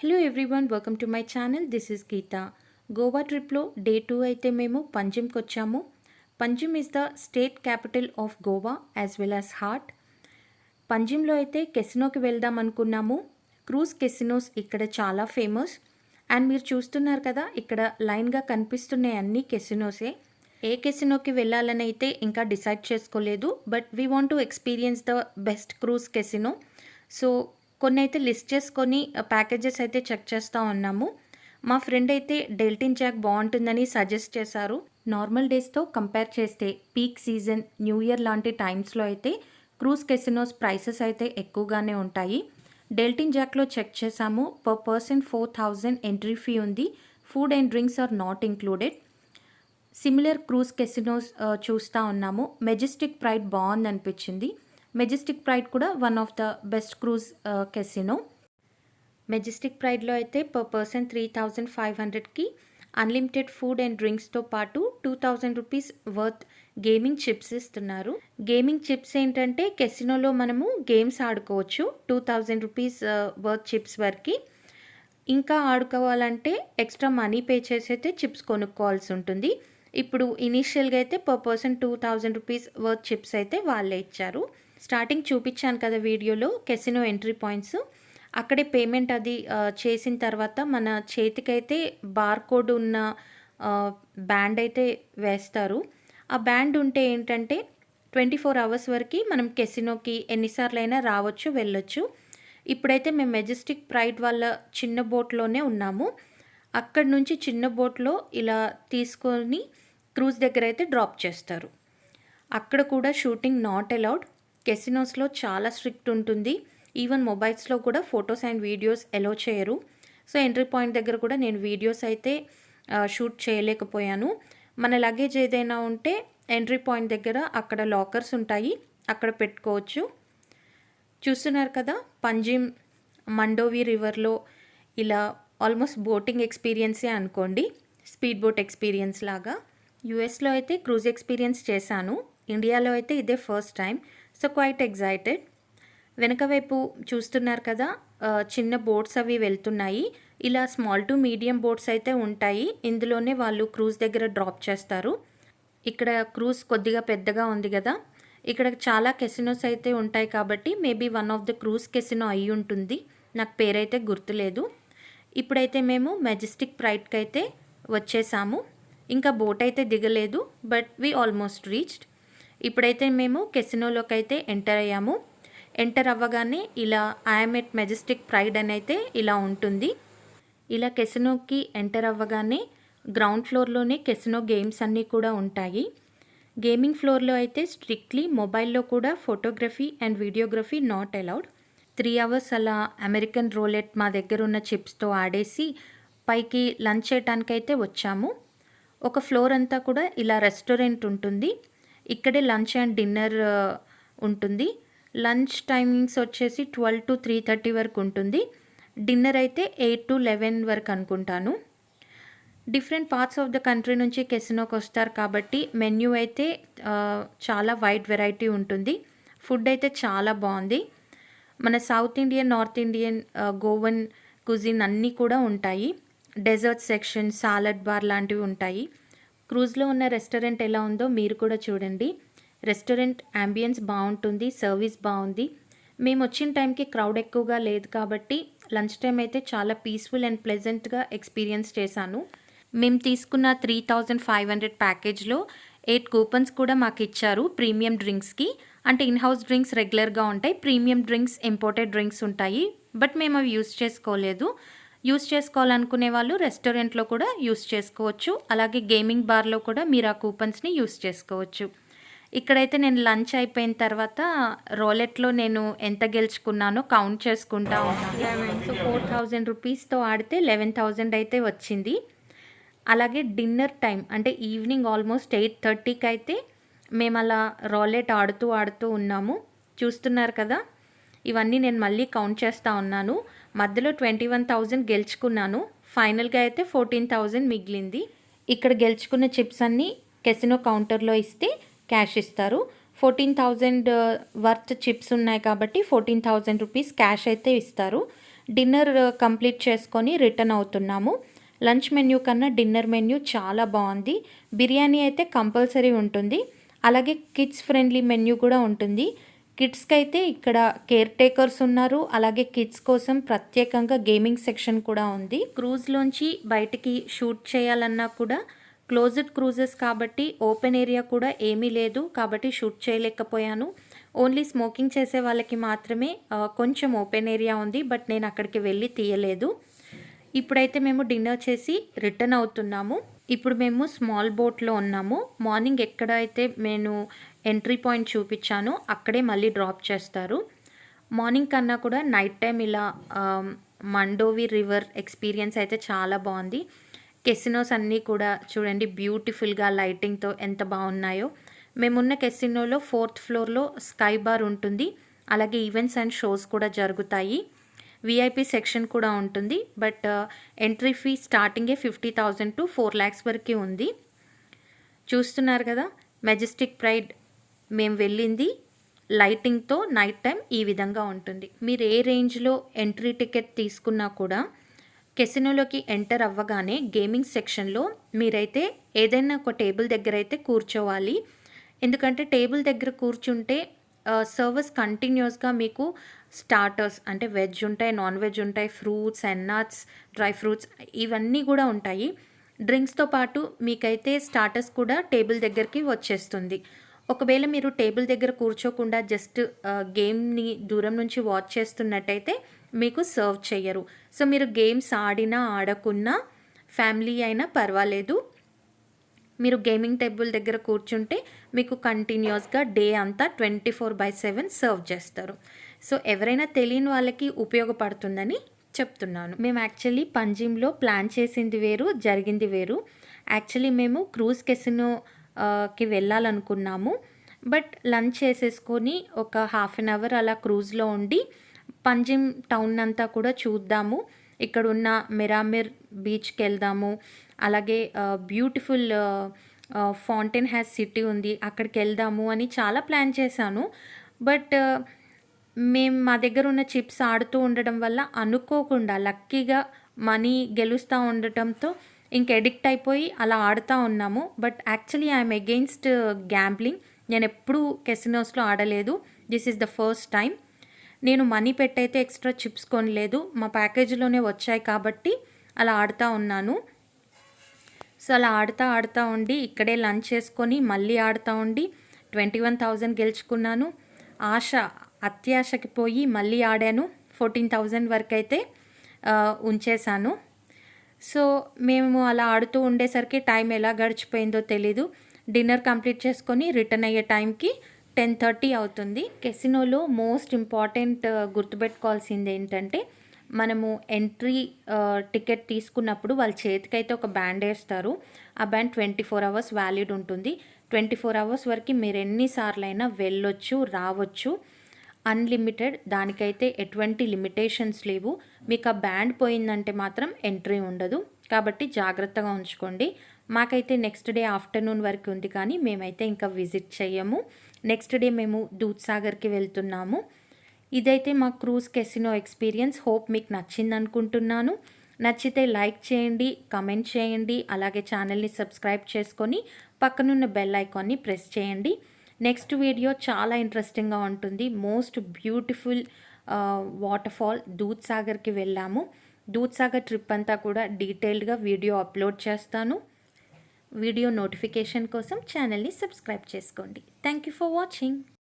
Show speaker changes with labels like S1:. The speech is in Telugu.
S1: Hello everyone, welcome to my channel. This is Geetha. Goa ట్రిప్లో డే 2 అయితే మేము పంజిమ్కి వచ్చాము. Panjim is the state capital of Goa as well as heart. పంజిమ్లో అయితే కెసినోకి వెళ్దాం అనుకున్నాము. క్రూజ్ కెసినోస్ ఇక్కడ చాలా ఫేమస్. అండ్ మీరు చూస్తున్నారు కదా, ఇక్కడ లైన్గా కనిపిస్తున్నాయి అన్ని కెసినోసే. ఏ కెసినోకి వెళ్ళాలని అయితే ఇంకా డిసైడ్ చేసుకోలేదు, but we want to experience the best cruise casino. So కొన్ని అయితే లిస్ట్ చేసుకొని ప్యాకేజెస్ అయితే చెక్ చేస్తూ ఉన్నాము. మా ఫ్రెండ్ అయితే డెల్టిన్ జాక్ బాగుంటుందని సజెస్ట్ చేశారు. నార్మల్ డేస్తో కంపేర్ చేస్తే పీక్ సీజన్, న్యూ ఇయర్ లాంటి టైమ్స్లో అయితే క్రూజ్ కెసినోస్ ప్రైసెస్ అయితే ఎక్కువగానే ఉంటాయి. డెల్టిన్ జాక్లో చెక్ చేసాము. పర్ పర్సన్ 4,000 ఎంట్రీ ఫీ ఉంది. Food and drinks are not included. Similar cruise casinos చూస్తూ ఉన్నాము. మెజెస్టిక్ ప్రైడ్ బాగుంది అనిపించింది. మెజెస్టిక్ ప్రైడ్ కూడా one of the best cruise casino. Majestic ప్రైడ్లో అయితే పర్ పర్సన్ 3,500కి అన్లిమిటెడ్ ఫుడ్ అండ్ డ్రింక్స్తో పాటు 2,000 రూపీస్ వర్త్ గేమింగ్ చిప్స్ ఇస్తున్నారు. గేమింగ్ చిప్స్ ఏంటంటే కెసినోలో మనము గేమ్స్ ఆడుకోవచ్చు 2,000 రూపీస్ వర్త్ చిప్స్ వరకు. ఇంకా ఆడుకోవాలంటే ఎక్స్ట్రా మనీ పే చేసి అయితే చిప్స్ కొనుక్కోవాల్సి ఉంటుంది. ఇప్పుడు ఇనీషియల్గా అయితే per person 2,000 rupees worth chips అయితే వాళ్ళే ఇచ్చారు. స్టార్టింగ్ చూపించాను కదా వీడియోలో కెసినో ఎంట్రీ పాయింట్స్. అక్కడే పేమెంట్ అది చేసిన తర్వాత మన చేతికైతే బార్కోడ్ ఉన్న బ్యాండ్ అయితే వేస్తారు. ఆ బ్యాండ్ ఉంటే ఏంటంటే 24 అవర్స్ వరకు మనం కెసినోకి ఎన్నిసార్లైనా రావచ్చు, వెళ్ళొచ్చు. ఇప్పుడైతే మేము మెజెస్టిక్ ప్రైడ్ వాళ్ళ చిన్న బోట్లోనే ఉన్నాము. అక్కడి నుంచి చిన్న బోట్లో ఇలా తీసుకొని క్రూజ్ దగ్గర అయితే డ్రాప్ చేస్తారు. అక్కడ కూడా షూటింగ్ నాట్ అలౌడ్. కెసినోస్లో చాలా స్ట్రిక్ట్ ఉంటుంది. ఈవెన్ మొబైల్స్లో కూడా ఫొటోస్ అండ్ వీడియోస్ అలో చేయరు. సో ఎంట్రీ పాయింట్ దగ్గర కూడా నేను వీడియోస్ అయితే షూట్ చేయలేకపోయాను. మన లగేజ్ ఏదైనా ఉంటే ఎంట్రీ పాయింట్ దగ్గర అక్కడ లాకర్స్ ఉంటాయి, అక్కడ పెట్టుకోవచ్చు. చూస్తున్నారు కదా, పంజిమ్ మండోవి రివర్లో ఇలా ఆల్మోస్ట్ బోటింగ్ ఎక్స్పీరియన్సే అనుకోండి, స్పీడ్ బోట్ ఎక్స్పీరియన్స్ లాగా. యూఎస్లో అయితే క్రూజ్ ఎక్స్పీరియన్స్ చేశాను, ఇండియాలో అయితే ఇదే first time. So quite excited. వెనక వైపు చూస్తున్నారు కదా, చిన్న బోట్స్ అవి వెళ్తున్నాయి. ఇలా స్మాల్ టు మీడియం బోట్స్ అయితే ఉంటాయి. ఇందులోనే వాళ్ళు క్రూజ్ దగ్గర డ్రాప్ చేస్తారు. ఇక్కడ క్రూజ్ కొద్దిగా పెద్దగా ఉంది కదా, ఇక్కడ చాలా కెసినోస్ అయితే ఉంటాయి కాబట్టి maybe one of the cruise casino అయి ఉంటుంది. నాకు పేరైతే గుర్తులేదు. ఇప్పుడైతే మేము మెజెస్టిక్ ప్రైడ్కి అయితే వచ్చేసాము. ఇంకా బోట్ అయితే దిగలేదు, బట్ వీ ఆల్మోస్ట్ రీచ్డ్. ఇప్పుడైతే మేము కెసినోలోకి అయితే ఎంటర్ అయ్యాము. ఎంటర్ అవ్వగానే ఇలా ఐఎమ్ ఎట్ మెజెస్టిక్ ప్రైడ్ అని అయితే ఇలా ఉంటుంది. ఇలా కెసినోకి ఎంటర్ అవ్వగానే గ్రౌండ్ ఫ్లోర్లోనే కెసినో గేమ్స్ అన్నీ కూడా ఉంటాయి. గేమింగ్ ఫ్లోర్లో అయితే స్ట్రిక్ట్లీ మొబైల్లో కూడా photography and videography not allowed. 3 hours అలా అమెరికన్ రోలెట్ మా దగ్గర ఉన్న చిప్స్తో ఆడేసి పైకి లంచ్ చేయడానికైతే వచ్చాము. ఒక ఫ్లోర్ అంతా కూడా ఇలా రెస్టారెంట్ ఉంటుంది. ఇక్కడే లంచ్ అండ్ డిన్నర్ ఉంటుంది. లంచ్ టైమింగ్స్ వచ్చేసి 12 to 3:30 వరకు ఉంటుంది. డిన్నర్ అయితే 8 to 11 వరకు అనుకుంటాను. Different parts of the country నుంచి కెసినోకి వస్తారు కాబట్టి మెన్యూ అయితే చాలా వైడ్ వెరైటీ ఉంటుంది. ఫుడ్ అయితే చాలా బాగుంది. మన south Indian, north Indian, Goan cuisine అన్నీ కూడా ఉంటాయి. డెజర్ట్ సెక్షన్, సాలడ్ బార్ లాంటివి ఉంటాయి. క్రూజ్లో ఉన్న రెస్టారెంట్ ఎలా ఉందో మీరు కూడా చూడండి. రెస్టారెంట్ యాంబియన్స్ బాగుంటుంది, సర్వీస్ బాగుంది. మేము వచ్చిన టైంకి క్రౌడ్ ఎక్కువగా లేదు కాబట్టి లంచ్ టైం అయితే చాలా పీస్ఫుల్ అండ్ ప్లెజెంట్గా ఎక్స్పీరియన్స్ చేశాను. మేము తీసుకున్న 3,500 ప్యాకేజ్లో 8 కూపన్స్ కూడా మాకు ఇచ్చారు ప్రీమియం డ్రింక్స్కి. అంటే ఇన్హౌస్ డ్రింక్స్ రెగ్యులర్గా ఉంటాయి, ప్రీమియం డ్రింక్స్ ఇంపోర్టెడ్ డ్రింక్స్ ఉంటాయి. బట్ మేము అవి యూస్ చేసుకోలేదు. యూస్ చేసుకోవాలనుకునే వాళ్ళు రెస్టారెంట్లో కూడా యూస్ చేసుకోవచ్చు. అలాగే గేమింగ్ బార్లో కూడా మీరు ఆ కూపన్స్ని యూస్ చేసుకోవచ్చు. ఇక్కడైతే నేను లంచ్ అయిపోయిన తర్వాత రోలెట్లో నేను ఎంత గెలుచుకున్నానో కౌంట్ చేసుకుంటా ఉన్నాను. సో 4,000 రూపీస్తో ఆడితే 11,000 అయితే వచ్చింది. అలాగే డిన్నర్ టైం అంటే ఈవినింగ్ ఆల్మోస్ట్ 8:30కి అయితే మేము అలా రోలెట్ ఆడుతూ ఉన్నాము. చూస్తున్నారు కదా, ఇవన్నీ నేను మళ్ళీ కౌంట్ చేస్తూ ఉన్నాను. మధ్యలో 21,000 గెలుచుకున్నాను. ఫైనల్గా అయితే 14,000 మిగిలింది. ఇక్కడ గెలుచుకున్న చిప్స్ అన్నీ కెసినో కౌంటర్లో ఇస్తే క్యాష్ ఇస్తారు. 14,000 వర్త్ చిప్స్ ఉన్నాయి కాబట్టి 14,000 రూపీస్ క్యాష్ అయితే ఇస్తారు. డిన్నర్ కంప్లీట్ చేసుకొని రిటర్న్ అవుతున్నాము. లంచ్ మెన్యూ కన్నా డిన్నర్ మెన్యూ చాలా బాగుంది. బిర్యానీ అయితే కంపల్సరీ ఉంటుంది. అలాగే కిడ్స్ ఫ్రెండ్లీ మెన్యూ కూడా ఉంటుంది. కిడ్స్కి అయితే ఇక్కడ కేర్ టేకర్స్ ఉన్నారు. అలాగే కిడ్స్ కోసం ప్రత్యేకంగా గేమింగ్ సెక్షన్ కూడా ఉంది. క్రూజ్లోంచి బయటికి షూట్ చేయాలన్నా కూడా క్లోజ్డ్ క్రూజెస్ కాబట్టి ఓపెన్ ఏరియా కూడా ఏమీ లేదు, కాబట్టి షూట్ చేయలేకపోయాను. ఓన్లీ స్మోకింగ్ చేసే వాళ్ళకి మాత్రమే కొంచెం ఓపెన్ ఏరియా ఉంది, బట్ నేను అక్కడికి వెళ్ళి తీయలేదు. ఇప్పుడైతే మేము డిన్నర్ చేసి రిటర్న్ అవుతున్నాము. ఇప్పుడు మేము స్మాల్ బోట్లో ఉన్నాము. మార్నింగ్ ఎక్కడైతే నేను ఎంట్రీ పాయింట్ చూపించానో అక్కడే మళ్ళీ డ్రాప్ చేస్తారు. మార్నింగ్ కన్నా కూడా నైట్ టైం ఇలా మండోవి రివర్ ఎక్స్పీరియన్స్ అయితే చాలా బాగుంది. కెసినోస్ అన్నీ కూడా చూడండి బ్యూటిఫుల్గా లైటింగ్తో ఎంత బాగున్నాయో. మేమున్న కెసినోలో 4th ఫ్లోర్లో స్కై బార్ ఉంటుంది. అలాగే ఈవెంట్స్ అండ్ షోస్ కూడా జరుగుతాయి. విఐపి సెక్షన్ కూడా ఉంటుంది. బట్ ఎంట్రీ ఫీ స్టార్టింగే 50,000 to 4 lakhs వరకు ఉంది. చూస్తున్నారు కదా, మెజెస్టిక్ ప్రైడ్ మేము వెళ్ళింది లైటింగ్తో నైట్ టైం ఈ విధంగా ఉంటుంది. మీరు ఏ రేంజ్లో ఎంట్రీ టికెట్ తీసుకున్నా కూడా కెసినోలోకి ఎంటర్ అవ్వగానే గేమింగ్ సెక్షన్లో మీరైతే ఏదైనా ఒక టేబుల్ దగ్గర అయితే కూర్చోవాలి. ఎందుకంటే టేబుల్ దగ్గర కూర్చుంటే సర్వీస్ కంటిన్యూస్గా మీకు స్టార్టర్స్ అంటే వెజ్ ఉంటాయి, నాన్ వెజ్ ఉంటాయి, fruits and nuts, dry fruits ఇవన్నీ కూడా ఉంటాయి. డ్రింక్స్తో పాటు మీకైతే స్టార్టర్స్ కూడా టేబుల్ దగ్గరికి వచ్చేస్తుంది. ఒకవేళ మీరు టేబుల్ దగ్గర కూర్చోకుండా జస్ట్ గేమ్ని దూరం నుంచి వాచ్ చేస్తున్నట్టయితే మీకు సర్వ్ చేయరు. సో మీరు గేమ్స్ ఆడినా ఆడకున్నా ఫ్యామిలీ అయినా పర్వాలేదు, మీరు గేమింగ్ టేబుల్ దగ్గర కూర్చుంటే మీకు కంటిన్యూస్గా డే అంతా 24/7 సర్వ్ చేస్తారు. సో ఎవరైనా తెలియని వాళ్ళకి ఉపయోగపడుతుందని చెప్తున్నాను. మేము యాక్చువల్లీ పంజిమ్లో ప్లాన్ చేసింది వేరు, జరిగింది వేరు. యాక్చువల్లీ మేము క్రూజ్ కెసినోకి వెళ్ళాలనుకున్నాము. బట్ లంచ్ చేసేసుకొని ఒక 1/2 hour అలా క్రూజ్లో ఉండి పంజిమ్ టౌన్ అంతా కూడా చూద్దాము, ఇక్కడ ఉన్న మిరామిర్ బీచ్కి వెళ్దాము, అలాగే బ్యూటిఫుల్ ఫౌంటైన్ హ్యాస్ సిటీ ఉంది అక్కడికి వెళ్దాము అని చాలా ప్లాన్ చేశాను. బట్ మేము మా దగ్గర ఉన్న చిప్స్ ఆడుతూ ఉండడం వల్ల అనుకోకుండా లక్కీగా మనీ గెలుస్తూ ఉండటంతో ఇంక ఎడిక్ట్ అయిపోయి అలా ఆడుతూ ఉన్నాము. But actually I'm against gambling. నేను ఎప్పుడూ కెసినోస్లో ఆడలేదు. This is the first time. నేను మనీ పెట్టయితే ఎక్స్ట్రా చిప్స్ కొనలేదు, మా ప్యాకేజీలోనే వచ్చాయి కాబట్టి అలా ఆడుతూ ఉన్నాను. సో అలా ఆడుతూ ఉండి ఇక్కడే లంచ్ చేసుకొని మళ్ళీ ఆడుతూ ఉండి 21,000 గెలుచుకున్నాను. అత్యాశకి పోయి మళ్ళీ ఆడాను. 14,000 వరకు అయితే ఉంచేశాను. సో మేము అలా ఆడుతూ ఉండేసరికి టైం ఎలా గడిచిపోయిందో తెలీదు. డిన్నర్ కంప్లీట్ చేసుకొని రిటర్న్ అయ్యే టైంకి 10:30 అవుతుంది. కెసినోలో మోస్ట్ ఇంపార్టెంట్ గుర్తుపెట్టుకోవాల్సింది ఏంటంటే, మనము ఎంట్రీ టికెట్ తీసుకున్నప్పుడు వాళ్ళ చేతికైతే ఒక బ్యాండ్ వేస్తారు. ఆ బ్యాండ్ 24 hours వ్యాలిడ్ ఉంటుంది. 24 hours వరకు మీరు ఎన్నిసార్లైనా వెళ్ళొచ్చు, రావచ్చు, అన్లిమిటెడ్. దానికైతే ఎటువంటి లిమిటేషన్స్ లేవు. మీకు ఆ బ్యాండ్ పోయిందంటే మాత్రం ఎంట్రీ ఉండదు, కాబట్టి జాగ్రత్తగా ఉంచుకోండి. మాకైతే నెక్స్ట్ డే ఆఫ్టర్నూన్ వరకు ఉంది, కానీ మేమైతే ఇంకా విజిట్ చేయము. నెక్స్ట్ డే మేము దూద్సాగర్కి వెళ్తున్నాము. ఇదైతే మా క్రూజ్ కెసినో ఎక్స్పీరియన్స్. హోప్ మీకు నచ్చింది అనుకుంటున్నాను. నచ్చితే లైక్ చేయండి, కమెంట్ చేయండి, అలాగే ఛానల్ని సబ్స్క్రైబ్ చేసుకొని పక్కనున్న బెల్ ఐకాన్ని ప్రెస్ చేయండి. నెక్స్ట్ వీడియో చాలా ఇంట్రెస్టింగ్గా ఉంటుంది. మోస్ట్ బ్యూటిఫుల్ వాటర్ఫాల్ దూద్సాగర్కి వెళ్ళాము. దూద్సాగర్ ట్రిప్ అంతా కూడా డీటెయిల్డ్గా వీడియో అప్లోడ్ చేస్తాను. వీడియో నోటిఫికేషన్ కోసం ఛానల్ని సబ్స్క్రైబ్ చేసుకోండి. Thank you for watching.